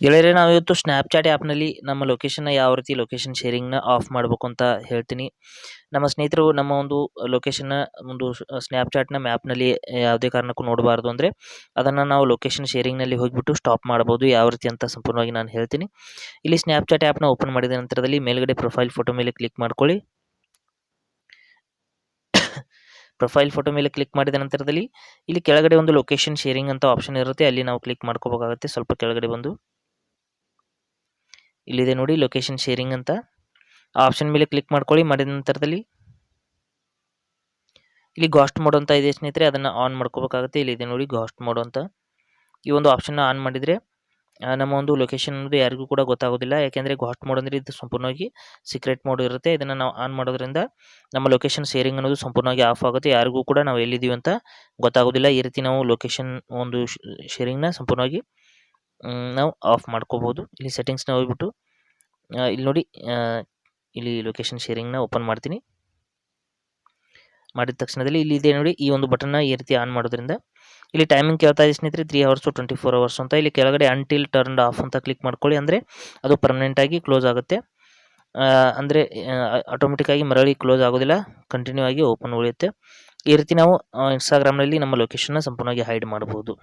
ಗೆಳೆಯರೇ, ನಾವಿವತ್ತು ಸ್ನ್ಯಾಪ್ಚಾಟ್ ಆ್ಯಪ್ನಲ್ಲಿ ನಮ್ಮ ಲೊಕೇಶನ್ನ ಯಾವ ರೀತಿ ಲೊಕೇಶನ್ ಶೇರಿಂಗ್ನ ಆಫ್ ಮಾಡಬೇಕು ಅಂತ ಹೇಳ್ತೀನಿ. ನಮ್ಮ ಸ್ನೇಹಿತರು ನಮ್ಮ ಒಂದು ಲೊಕೇಶನ್ನ ಒಂದು ಸ್ನ್ಯಾಪ್ಚಾಟ್ನ ಮ್ಯಾಪ್ನಲ್ಲಿ ಯಾವುದೇ ಕಾರಣಕ್ಕೂ ನೋಡಬಾರ್ದು ಅಂದರೆ ಅದನ್ನು ನಾವು ಲೊಕೇಶನ್ ಶೇರಿಂಗ್ನಲ್ಲಿ ಹೋಗಿಬಿಟ್ಟು ಸ್ಟಾಪ್ ಮಾಡ್ಬೋದು. ಯಾವ ರೀತಿ ಅಂತ ಸಂಪೂರ್ಣವಾಗಿ ನಾನು ಹೇಳ್ತೀನಿ. ಇಲ್ಲಿ ಸ್ನ್ಯಾಪ್ಚಾಟ್ ಆ್ಯಪ್ನ ಓಪನ್ ಮಾಡಿದ ನಂತರದಲ್ಲಿ ಮೇಲ್ಗಡೆ ಪ್ರೊಫೈಲ್ ಫೋಟೋ ಮೇಲೆ ಕ್ಲಿಕ್ ಮಾಡ್ಕೊಳ್ಳಿ. ಪ್ರೊಫೈಲ್ ಫೋಟೋ ಮೇಲೆ ಕ್ಲಿಕ್ ಮಾಡಿದ ನಂತರದಲ್ಲಿ ಇಲ್ಲಿ ಕೆಳಗಡೆ ಒಂದು ಲೊಕೇಶನ್ ಶೇರಿಂಗ್ ಅಂತ ಆಪ್ಷನ್ ಇರುತ್ತೆ, ಅಲ್ಲಿ ನಾವು ಕ್ಲಿಕ್ ಮಾಡ್ಕೋಬೇಕಾಗುತ್ತೆ. ಸ್ವಲ್ಪ ಕೆಳಗಡೆ ಬಂದು ಇಲ್ಲಿದೆ ನೋಡಿ ಲೊಕೇಶನ್ ಶೇರಿಂಗ್ ಅಂತ, ಆಪ್ಷನ್ ಮೇಲೆ ಕ್ಲಿಕ್ ಮಾಡ್ಕೊಳ್ಳಿ. ಮಾಡಿದ ನಂತರದಲ್ಲಿ ಇಲ್ಲಿ ಗಾಸ್ಟ್ ಮೋಡ್ ಅಂತ ಇದೆ ಸ್ನೇಹಿತರೆ, ಅದನ್ನು ಆನ್ ಮಾಡ್ಕೋಬೇಕಾಗುತ್ತೆ. ಇಲ್ಲಿದೆ ನೋಡಿ ಗಾಸ್ಟ್ ಮೋಡ್ ಅಂತ. ಈ ಒಂದು ಆಪ್ಷನ್ನ ಆನ್ ಮಾಡಿದರೆ ನಮ್ಮ ಒಂದು ಲೊಕೇಶನ್ ಅನ್ನೋದು ಯಾರಿಗೂ ಕೂಡ ಗೊತ್ತಾಗೋದಿಲ್ಲ. ಯಾಕೆಂದರೆ ಗಾಸ್ಟ್ ಮೋಡ್ ಅಂದರೆ ಇದು ಸಂಪೂರ್ಣವಾಗಿ ಸೀಕ್ರೆಟ್ ಮೋಡ್ ಇರುತ್ತೆ. ಇದನ್ನು ನಾವು ಆನ್ ಮಾಡೋದ್ರಿಂದ ನಮ್ಮ ಲೊಕೇಶನ್ ಶೇರಿಂಗ್ ಅನ್ನೋದು ಸಂಪೂರ್ಣವಾಗಿ ಆಫ್ ಆಗುತ್ತೆ. ಯಾರಿಗೂ ಕೂಡ ನಾವು ಎಲ್ಲಿದ್ದೀವಿ ಅಂತ ಗೊತ್ತಾಗೋದಿಲ್ಲ. ಈ ರೀತಿ ನಾವು ಲೊಕೇಶನ್ ಒಂದು ಶೇರಿಂಗ್ನ ಸಂಪೂರ್ಣವಾಗಿ ನಾವು ಆಫ್ ಮಾಡ್ಕೋಬೋದು. ಇಲ್ಲಿ ಸೆಟ್ಟಿಂಗ್ಸ್ನ ಹೋಗ್ಬಿಟ್ಟು ಇಲ್ಲಿ ನೋಡಿ, ಇಲ್ಲಿ ಲೊಕೇಶನ್ ಶೇರಿಂಗ್ನ ಓಪನ್ ಮಾಡ್ತೀನಿ. ಮಾಡಿದ ತಕ್ಷಣದಲ್ಲಿ ಇಲ್ಲಿ ಇದೆ ನೋಡಿ, ಈ ಒಂದು ಬಟನ್ನ ಈ ರೀತಿ ಆನ್ ಮಾಡೋದ್ರಿಂದ ಇಲ್ಲಿ ಟೈಮಿಂಗ್ ಕೇಳ್ತಾ ಇದೆ ಸ್ನೇಹಿತರೆ, 3 hours 24 hours ಅಂತ. ಇಲ್ಲಿ ಕೆಳಗಡೆ ಅಂಟಿಲ್ ಟರ್ನ್ಡ್ ಆಫ್ ಅಂತ ಕ್ಲಿಕ್ ಮಾಡ್ಕೊಳ್ಳಿ, ಅಂದರೆ ಅದು ಪರ್ಮನೆಂಟಾಗಿ ಕ್ಲೋಸ್ ಆಗುತ್ತೆ. ಅಂದರೆ ಆಟೋಮೆಟಿಕ್ಕಾಗಿ ಮರಳಿ ಕ್ಲೋಸ್ ಆಗೋದಿಲ್ಲ, ಕಂಟಿನ್ಯೂ ಆಗಿ ಓಪನ್ ಉಳಿಯುತ್ತೆ. ಈ ರೀತಿ ನಾವು ಇನ್ಸ್ಟಾಗ್ರಾಮ್ನಲ್ಲಿ ನಮ್ಮ ಲೊಕೇಶನ್ನ ಸಂಪೂರ್ಣವಾಗಿ ಹೈಡ್ ಮಾಡ್ಬೋದು.